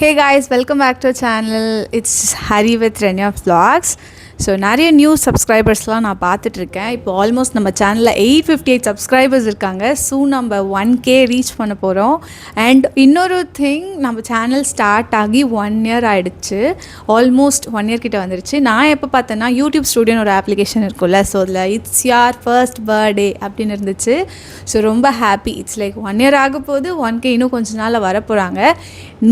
Hey guys, welcome back to our channel. It's Hari with Renya Vlogs. So நிறைய new சப்ஸ்கிரைபர்ஸ்லாம் நான் பார்த்துட்ருக்கேன். இப்போ almost நம்ம சேனலில் 858 சப்ஸ்கிரைபர்ஸ் இருக்காங்க. சூன் நம்ம 1K ரீச் பண்ண போகிறோம். அண்ட் இன்னொரு திங், நம்ம சேனல் ஸ்டார்ட் ஆகி 1 year ஆகிடுச்சு. ஆல்மோஸ்ட் 1 year கிட்ட வந்துருச்சு. நான் எப்போ பார்த்தேன்னா யூடியூப் ஸ்டூடியோன்னு ஒரு அப்ளிகேஷன் இருக்கும்ல, ஸோ அதில் இட்ஸ் யார் ஃபர்ஸ்ட் பர்த்டே அப்படின்னு இருந்துச்சு. ஸோ ரொம்ப ஹாப்பி. இட்ஸ் லைக் 1 year ஆக போது, 1K இன்னும் கொஞ்ச நாளில் வரப்போகிறாங்க.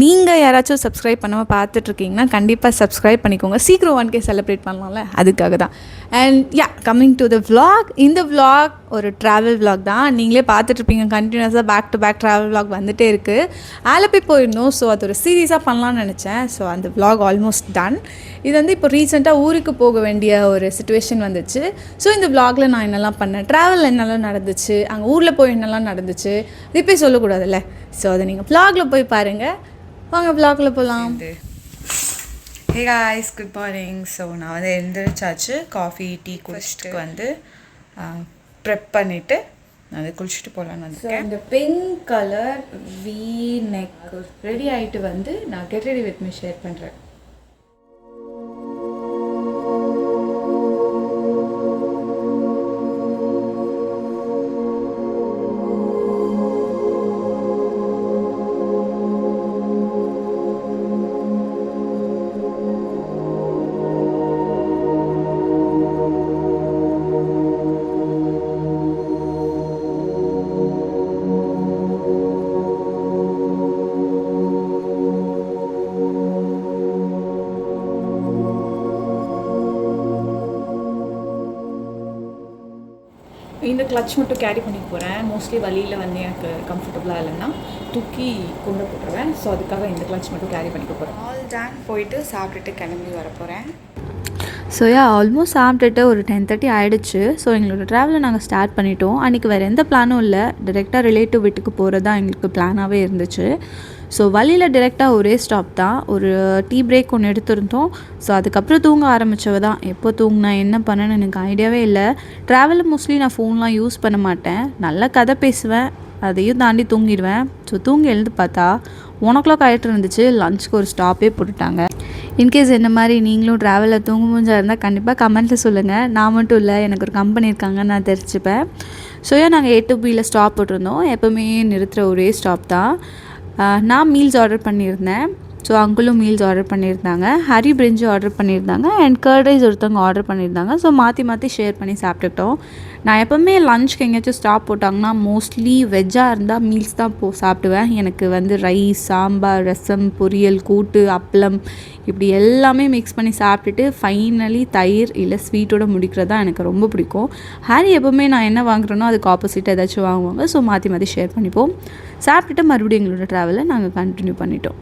நீங்கள் யாராச்சும் சப்ஸ்கிரைப் பண்ணாமல் பார்த்துட்ருக்கீங்கன்னா கண்டிப்பாக சப்ஸ்கிரைப் பண்ணிக்கோங்க. சீக்கிரம் 1K செலிப்ரேட் பண்ணலாம்ல, அதுக்காக தான். And coming to the vlog. இந்த vlog ஒரு ட்ராவல் vlog தான். நீங்களே பார்த்துட்ருப்பீங்க, கண்டினியூஸாக back to back travel vlog வந்துகிட்டே இருக்குது. ஆலப்பி போயிருந்தோம், ஸோ அது ஒரு சீரீஸாக பண்ணலான்னு நினச்சேன். ஸோ அந்த vlog ஆல்மோஸ்ட் டன். இது வந்து இப்போ ரீசெண்டாக ஊருக்கு போக வேண்டிய ஒரு சிச்சுவேஷன் வந்துச்சு. ஸோ இந்த vlogல நான் என்னெல்லாம் பண்ணேன், ட்ராவல் என்னெல்லாம் நடந்துச்சு, அங்கே ஊரில் போய் என்னெல்லாம் நடந்துச்சு, இது போய் சொல்லக்கூடாதுல்ல. ஸோ அதை நீங்கள் vlogல போய் பாருங்கள். வாங்க vlogல போகலாம். Hey guys, good morning. So நான் வந்து எழுந்திரிச்சாச்சு. காஃபி டீ குடிச்சிட்டு வந்து ப்ரெப் பண்ணிவிட்டு நான் வந்து குளிச்சுட்டு போகலான்னு வந்துருக்கேன். இந்த pink colour we neck ready ஆகிட்டு வந்து நான் get ready with me share பண்ணுறேன். இந்த கிளச் மட்டும் கேரி பண்ணி போகிறேன். மோஸ்ட்லி வழியில் வந்து எனக்கு கம்ஃபர்டபுளாக இல்லைன்னா தூக்கி கொண்டு போட்டுருவேன். ஸோ அதுக்காக இந்த கிளச் மட்டும் கேரி பண்ணிக்க போகிறேன். ஆல் டன் போயிட்டு சாப்பிட்டுட்டு கிளம்பி வர போகிறேன். ஸோ ஆல்மோஸ்ட் சாப்பிட்டுட்டு ஒரு 10:30 ஆகிடுச்சு. ஸோ எங்களோட ட்ராவலை நாங்கள் ஸ்டார்ட் பண்ணிட்டோம். அன்றைக்கி வேறு எந்த பிளானும் இல்லை, டிரெக்டாக ரிலேட்டிவ் வீட்டுக்கு போகிறது தான் எங்களுக்கு பிளானாகவே இருந்துச்சு. ஸோ வழியில் டிரெக்டாக ஒரே ஸ்டாப் தான். ஒரு டீ பிரேக் ஒன்று எடுத்திருந்தோம். ஸோ அதுக்கப்புறம் தூங்க ஆரம்பித்தவ தான். எப்போ தூங்கினா என்ன பண்ணேன்னு எனக்கு ஐடியாவே இல்லை. ட்ராவலில் மோஸ்ட்லி நான் ஃபோன்லாம் யூஸ் பண்ண மாட்டேன். நல்லா கதை பேசுவேன், அதையும் தாண்டி தூங்கிடுவேன். ஸோ தூங்கி எழுந்து பார்த்தா 1 o'clock ஆகிட்டு இருந்துச்சு. லஞ்சுக்கு ஒரு ஸ்டாப்பே போட்டுட்டாங்க. இன்கேஸ் என்ன மாதிரி நீங்களும் ட்ராவலில் தூங்க முடிஞ்சா இருந்தால் கண்டிப்பாக கமெண்ட்டில் சொல்லுங்கள். நான் மட்டும் இல்லை, எனக்கு ஒரு கம்பெனி இருக்காங்க, நான் தெரிஞ்சுப்பேன். ஸோ நாங்கள் A to Bயில் ஸ்டாப் போட்டிருந்தோம். எப்போவுமே நிறுத்துகிற ஒரே ஸ்டாப் தான். நான் மீல்ஸ் ஆர்டர் பண்ணியிருந்தேன். ஸோ அங்குளும் மீல்ஸ் ஆர்டர் பண்ணியிருந்தாங்க. ஹரி பிரிஞ்சு ஆர்டர் பண்ணியிருந்தாங்க. அண்ட் கர்ட் ரைஸ் ஒருத்தவங்க ஆர்டர் பண்ணியிருந்தாங்க. ஸோ மாற்றி மாற்றி ஷேர் பண்ணி சாப்பிட்டுக்கிட்டோம். நான் எப்போவுமே லஞ்சுக்கு எங்கேயாச்சும் ஸ்டாப் போட்டாங்கன்னா மோஸ்ட்லி வெஜ்ஜாக இருந்தால் மீல்ஸ் தான் சாப்பிடுவேன். எனக்கு வந்து ரைஸ், சாம்பார், ரசம், பொரியல், கூட்டு, அப்பளம் இப்படி எல்லாமே மிக்ஸ் பண்ணி சாப்பிட்டுட்டு ஃபைனலி தயிர் இல்லை ஸ்வீட்டோட முடிக்கிறது தான் எனக்கு ரொம்ப பிடிக்கும். ஹாரி எப்போவுமே நான் என்ன வாங்குறேனோ அதுக்கு ஆப்போசிட்டாக ஏதாச்சும் வாங்குவாங்க. ஸோ மாற்றி மாற்றி ஷேர் பண்ணிப்போம். சாப்பிட்டுட்டு மறுபடியும் எங்களோட ட்ராவலை நாங்கள் கண்டினியூ பண்ணிட்டோம்.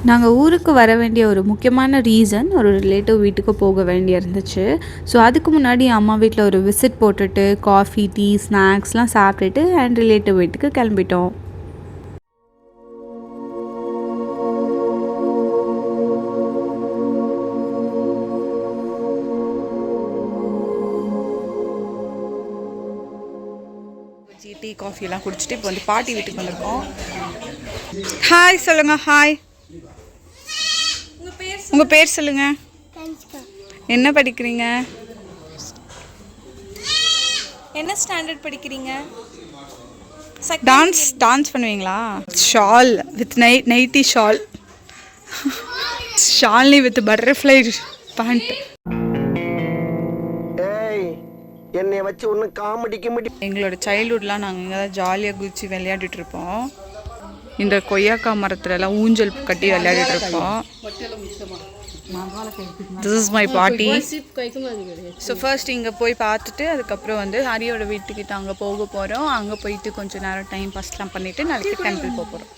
நாங்கள் ஊருக்கு வர வேண்டிய ஒரு முக்கியமான ரீசன், ஒரு ரிலேட்டிவ் வீட்டுக்கு போக வேண்டிய இருந்துச்சு. ஸோ அதுக்கு முன்னாடி அம்மா வீட்டில் ஒரு விசிட் போட்டுட்டு காஃபி, டீ, ஸ்நாக்ஸ்லாம் சாப்பிட்டுட்டு அண்ட் ரிலேட்டிவ் வீட்டுக்கு கிளம்பிட்டோம். டீ காஃபியெல்லாம் குடிச்சிட்டு இப்போ வந்து பாட்டி வீட்டுக்கு வந்திருக்கோம். ஹாய் சொல்லுங்கள். ஹாய், உங்கள் பேர் சொல்லுங்கள். என்ன படிக்கிறீங்க? என்ன ஸ்டாண்டர்ட் படிக்கிறீங்க? டான்ஸ் பண்ணுவீங்களா? ஷால் வித் நைட்டி ஷால், ஷால்னி வித் பட்டர்ஃப்ளை பேண்ட். என்னை வச்சு ஒன்றும் காமெடி எங்களோட சைல்ட்ஹுட்லாம் நாங்கள் இங்கே தான் ஜாலியாக குதிச்சு விளையாடிட்டு இருப்போம். இந்த கொய்யாக்கா மரத்துலலாம் ஊஞ்சல் கட்டி விளையாடிட்டு இருப்போம். திஸ் இஸ் மை பாட்டி. ஸோ ஃபர்ஸ்ட் இங்கே போய் பார்த்துட்டு அதுக்கப்புறம் வந்து ஹரியோட வீட்டுக்கிட்ட அங்கே போக போகிறோம். அங்கே போயிட்டு கொஞ்சம் நேரம் டைம் பாஸ்லாம் பண்ணிவிட்டு நாளைக்கு டெம்பிள் போக போகிறோம்.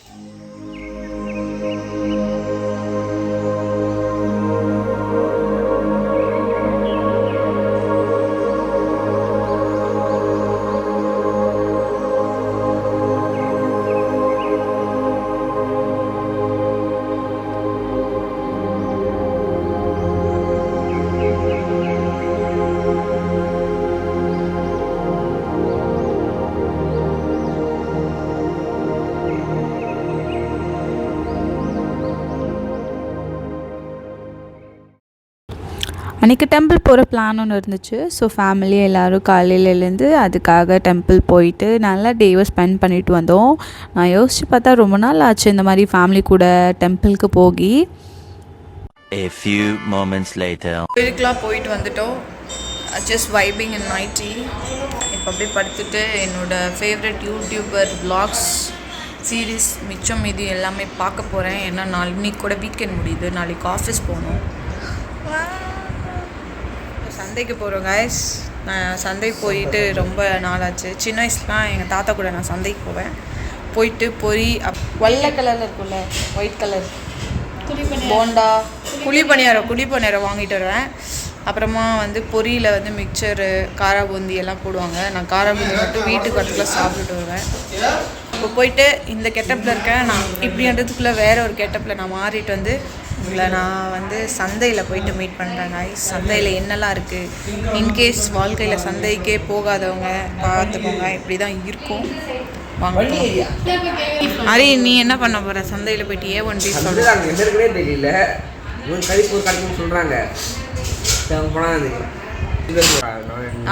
அன்றைக்கி டெம்பிள் போகிற பிளான் ஒன்று இருந்துச்சு. ஸோ ஃபேமிலி எல்லோரும் காலையில் எழுந்து அதுக்காக டெம்பிள் போயிட்டு நல்லா டேவை ஸ்பெண்ட் பண்ணிட்டு வந்தோம். நான் யோசித்து பார்த்தா ரொம்ப நாள் ஆச்சு இந்த மாதிரி ஃபேமிலி கூட டெம்பிளுக்கு போகி. A few moments later. கோயிலுக்குலாம் போயிட்டு வந்துட்டோம். ஜஸ்ட் வைபிங் இன் நைட்டி. இப்போ அப்படியே படுத்துட்டு என்னோடய ஃபேவரட் யூடியூபர் vlogs சீரீஸ் மிச்சம் மீதி எல்லாமே பார்க்க போகிறேன். ஏன்னா இன்னைக்கு கூட வீக்கெண்ட் முடியுது, நாளைக்கு ஆஃபீஸ் போகணும். சந்தைக்கு போகிறோம் கைஸ். நான் சந்தைக்கு போயிட்டு ரொம்ப நாளாச்சு. சின்ன வயசுலாம் எங்கள் தாத்தா கூட நான் சந்தைக்கு போவேன். போயிட்டு பொரி வெள்ளை கலரில் இருக்கும்ல, ஒயிட் கலர் போண்டா, குழிப்பணியாரம் வாங்கிட்டு வருவேன். அப்புறமா வந்து பொரியில் வந்து மிக்சரு, காரா பூந்தி எல்லாம் போடுவாங்க. நான் காரா பூந்தி மட்டும் வீட்டுக்கு வரத்துக்குள்ள சாப்பிட்டுட்டு வருவேன். இப்போ போயிட்டு இந்த கெட்டப்பில் இருக்கேன். நான் இப்படின்றதுக்குள்ளே வேறு ஒரு கெட்டப்பில் நான் மாறிட்டு வந்து உங்களை நான் வந்து சந்தையில் போயிட்டு மீட் பண்ணுறேன் கைஸ். சந்தையில் என்னெல்லாம் இருக்குது, இன்கேஸ் வாழ்க்கையில் சந்தைக்கே போகாதவங்க பார்த்துக்கோங்க, இப்படி தான் இருக்கும். வாங்க. அரி, நீ என்ன பண்ண போகிற சந்தையில் போயிட்டு? A1 பீஸ் சொல்கிறாங்க, எதற்குனே தெரியல. கழிப்பு கிடைக்கும்னு சொல்கிறாங்க.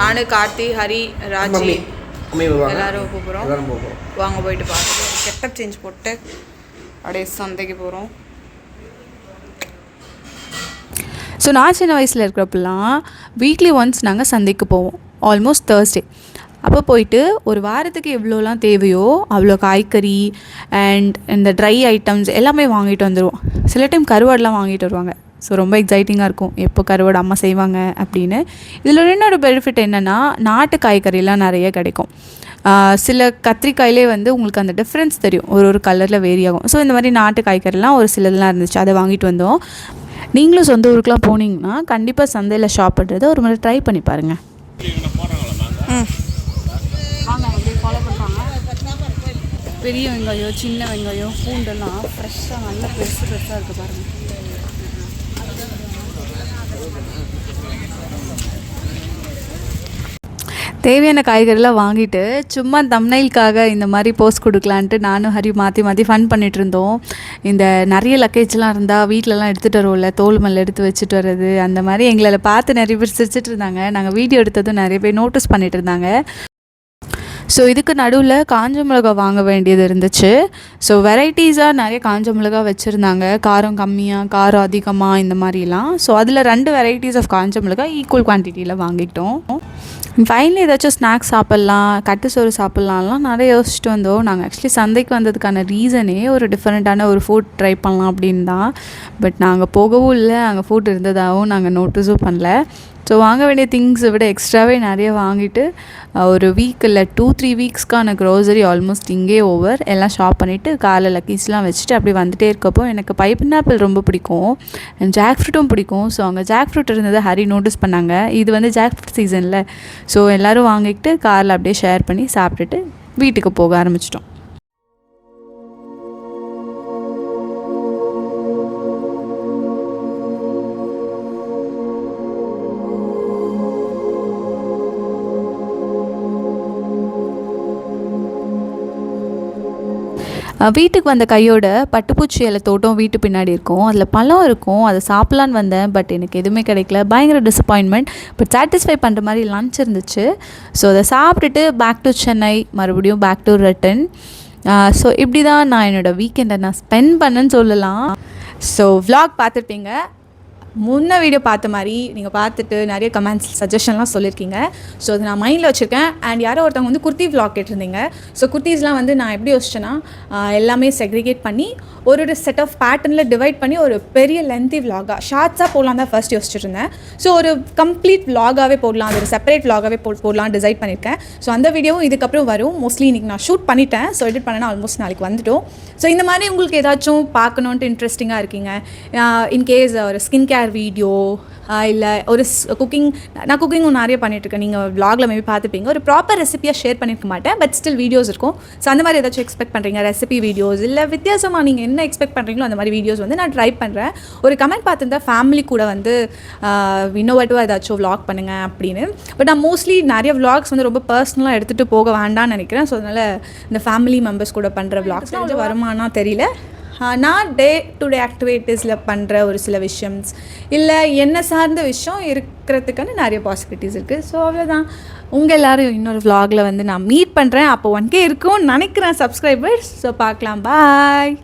நானு, கார்த்தி, ஹரி, ராஜி எல்லாரும் போகிறோம். வாங்க போயிட்டு பார்த்துட்டு கெட்டப் சேஞ்ச் போட்டு அப்படியே சந்தைக்கு போகிறோம். ஸோ நான் சின்ன வயசில் இருக்கிறப்பெல்லாம் வீக்லி ஒன்ஸ் நாங்கள் சந்தைக்கு போவோம், ஆல்மோஸ்ட் தேர்ஸ்டே. அப்போ போயிட்டு ஒரு வாரத்துக்கு எவ்வளோலாம் தேவையோ அவ்வளோ காய்கறி அண்ட் இந்த ட்ரை ஐட்டம்ஸ் எல்லாமே வாங்கிட்டு வந்துடுவோம். சில டைம் கருவாடெலாம் வாங்கிட்டு வருவாங்க. ஸோ ரொம்ப எக்ஸைட்டிங்காக இருக்கும், எப்போ கருவாடு அம்மா செய்வாங்க அப்படின்னு. இதில் இன்னொரு பெனிஃபிட் என்னென்னா, நாட்டு காய்கறிலாம் நிறைய கிடைக்கும். சில கத்திரிக்காயிலே வந்து உங்களுக்கு அந்த டிஃப்ரென்ஸ் தெரியும், ஒரு கலரில் வேரி ஆகும். ஸோ இந்த மாதிரி நாட்டு காய்கறிலாம் ஒரு சிலதெல்லாம் இருந்துச்சு, அதை வாங்கிட்டு வந்தோம். நீங்களும் சொந்த ஊருக்குலாம் போனீங்கன்னா கண்டிப்பாக சந்தையில் ஷாப் பண்ணுறதை ஒரு முறை ட்ரை பண்ணி பாருங்கள். பெரிய வெங்காயம், சின்ன வெங்காயம், பூண்டெல்லாம் ஃப்ரெஷ்ஷாக நல்லா ஃப்ரெஷ்ஷாக இருக்குது பாருங்கள். தேவையான காய்கறிலாம் வாங்கிட்டு சும்மா தம்ப்நெயிலுக்காக இந்த மாதிரி போஸ்ட் கொடுக்கலான்ட்டு நானும் ஹரி மாற்றி ஃபன் பண்ணிகிட்டு இருந்தோம். இந்த நிறைய லக்கேஜ்லாம் இருந்தால் வீட்டிலலாம் எடுத்துகிட்டு வருவோம்ல, தோல் மேலே எடுத்து வச்சுட்டு வர்றது, அந்த மாதிரி எங்களை பார்த்து நிறைய பேர் சிரிச்சிட்டு இருந்தாங்க. நாங்கள் வீடியோ எடுத்ததும் நிறைய பேர் நோட்டீஸ் பண்ணிகிட்டு இருந்தாங்க. ஸோ இதுக்கு நடுவில் காஞ்ச மிளகா வாங்க வேண்டியது இருந்துச்சு. ஸோ வெரைட்டிஸாக நிறைய காஞ்ச மிளகா வச்சுருந்தாங்க, காரம் கம்மியாக, காரம் அதிகமாக, இந்த மாதிரிலாம். ஸோ அதில் 2 வெரைட்டிஸ் ஆஃப் காஞ்ச மிளகா ஈக்குவல் குவான்டிட்டியில் வாங்கிட்டோம். ஃபைனலி ஏதாச்சும் ஸ்நாக்ஸ் சாப்பிட்லாம், கட்டு சோறு சாப்பிட்லாம்லாம் நிறைய யோசிச்சுட்டு வந்தோம். நாங்கள் ஆக்சுவலி சந்தைக்கு வந்ததுக்கான ரீசனே ஒரு டிஃப்ரெண்ட்டான ஒரு ஃபுட் ட்ரை பண்ணலாம் அப்படின்னு தான். பட் நாங்கள் போகவும் இல்லை, அங்கே ஃபுட் இருந்ததாகவும் நாங்கள் நோட்டீஸும் பண்ணல. ஸோ வாங்க வேண்டிய திங்ஸை விட எக்ஸ்ட்ராவே நிறைய வாங்கிட்டு ஒரு வீக் இல்லை 2-3 வீக்ஸ்க்கான க்ரோசரி ஆல்மோஸ்ட் இங்கே ஓவர் எல்லாம் ஷாப் பண்ணிவிட்டு காலைல லக்கீஸ்லாம் வச்சுட்டு அப்படி வந்துகிட்டே இருக்கப்போ எனக்கு பைனாப்பிள் ரொம்ப பிடிக்கும், ஜாக் ஃப்ரூட்டும் பிடிக்கும். ஸோ அங்கே ஜாக் ஃப்ரூட் இருந்ததை ஹரி நோட்டீஸ் பண்ணாங்க. இது வந்து ஜாக் ஃப்ரூட் சீசனில். ஸோ எல்லோரும் வாங்கிக்கிட்டு காரில் அப்படியே ஷேர் பண்ணி சாப்பிட்டுட்டு வீட்டுக்கு போக ஆரம்பிச்சிட்டோம். வீட்டுக்கு வந்த கையோட பட்டுப்பூச்சி இலை தோட்டம் வீட்டு பின்னாடி இருக்கும், அதில் பழம் இருக்கும். அதை சாப்பிட்லான்னு வந்தேன், பட் எனக்கு எதுவுமே கிடைக்கல. பயங்கர டிசப்பாயின்மெண்ட். பட் சாட்டிஸ்ஃபை பண்ணுற மாதிரி லன்ச் இருந்துச்சு. ஸோ அதை சாப்பிட்டுட்டு பேக் டு சென்னை, மறுபடியும் பேக் டு ரிட்டன். ஸோ இப்படி தான் நான் என்னோடய வீக்கெண்டை நான் ஸ்பெண்ட் பண்ணேன்னு சொல்லலாம். ஸோ vlog பார்த்துருப்பீங்க. முன்ன வீடியோ பார்த்த மாதிரி நீங்கள் பார்த்துட்டு நிறைய கமெண்ட்ஸ் சஜஷன்லாம் சொல்லியிருக்கீங்க. ஸோ அது நான் மைண்டில் வச்சுருக்கேன். அண்ட் யாரோ ஒருத்தவங்க வந்து குர்த்தி vlog கேட்டிருந்தீங்க. ஸோ குர்த்திஸ்லாம் வந்து நான் எப்படி யோசிச்சேன்னா, எல்லாமே செக்ரிகேட் பண்ணி ஒரு செட் ஆஃப் பேட்டர்னில் டிவைட் பண்ணி ஒரு பெரிய லென்த்தி vlog-ஆக ஷார்ட்ஸாக போடலாம் தான் ஃபர்ஸ்ட் யோசிச்சுட்டு இருந்தேன். ஸோ ஒரு கம்ப்ளீட் vlog-ஆகவே போடலாம், அது ஒரு செப்பரேட் vlog-ஆகவே போடலாம் டிசைட் பண்ணியிருக்கேன். ஸோ அந்த வீடியோவும் இதுக்கப்புறம் வரும். மோஸ்ட்லி இன்றைக்கி நான் ஷூட் பண்ணிட்டேன். ஸோ எடிட் பண்ணேன்னா ஆல்மோஸ்ட் நாளைக்கு வந்துட்டோம். ஸோ இந்த மாதிரி உங்களுக்கு ஏதாச்சும் பார்க்கணுன்ட்டு இன்ட்ரெஸ்டிங்காக இருக்கீங்க, இன்கேஸ் ஒரு ஸ்கின் கேர் வீடியோ இல்லை ஒரு குக்கிங், நான் குக்கிங்கும் நிறைய பண்ணிகிட்ருக்கேன், நீங்கள் vlogல மேபி பார்த்துப்பீங்க. ஒரு ப்ராப்பர் ரெசிபியாக ஷேர் பண்ணியிருக்க மாட்டேன், பட் ஸ்டில் வீடியோஸ் இருக்கும். ஸோ அந்த மாதிரி ஏதாச்சும் எக்ஸ்பெக்ட் பண்ணுறீங்க, ரெசிபி வீடியோஸ் இல்லை வித்தியாசமாக நீங்கள் என்ன எக்ஸ்பெக்ட் பண்ணுறீங்களோ அந்த மாதிரி வீடியோஸ் வந்து நான் ட்ரை பண்ணுறேன். ஒரு கமெண்ட் பார்த்துருந்தா ஃபேமிலி கூட வந்து இன்னோவேட்டிவாக ஏதாச்சும் vlog பண்ணுங்கள் அப்படின்னு. பட் நான் மோஸ்ட்லி நிறைய vlogs வந்து ரொம்ப பர்சனலாக எடுத்துகிட்டு போக வேண்டாம்னு நினைக்கிறேன். ஸோ அதனால் இந்த ஃபேமிலி மெம்பர்ஸ் கூட பண்ணுற vlogs வருமானா தெரியல. நான் டே டு டே ஆக்டிவிட்டீஸில் பண்ணுற ஒரு சில விஷயம்ஸ் இல்லை என்ன சார்ந்த விஷயம் இருக்கிறதுக்கான நிறைய பாசிபிலிட்டிஸ் இருக்குது. ஸோ அவ்வளோதான். உங்கள் எல்லோரும் இன்னொரு vlogல வந்து நான் மீட் பண்ணுறேன். அப்போ 1K இருக்கும்னு நினைக்கிறேன் சப்ஸ்கிரைபர்ஸ். ஸோ பார்க்கலாம். பாய்.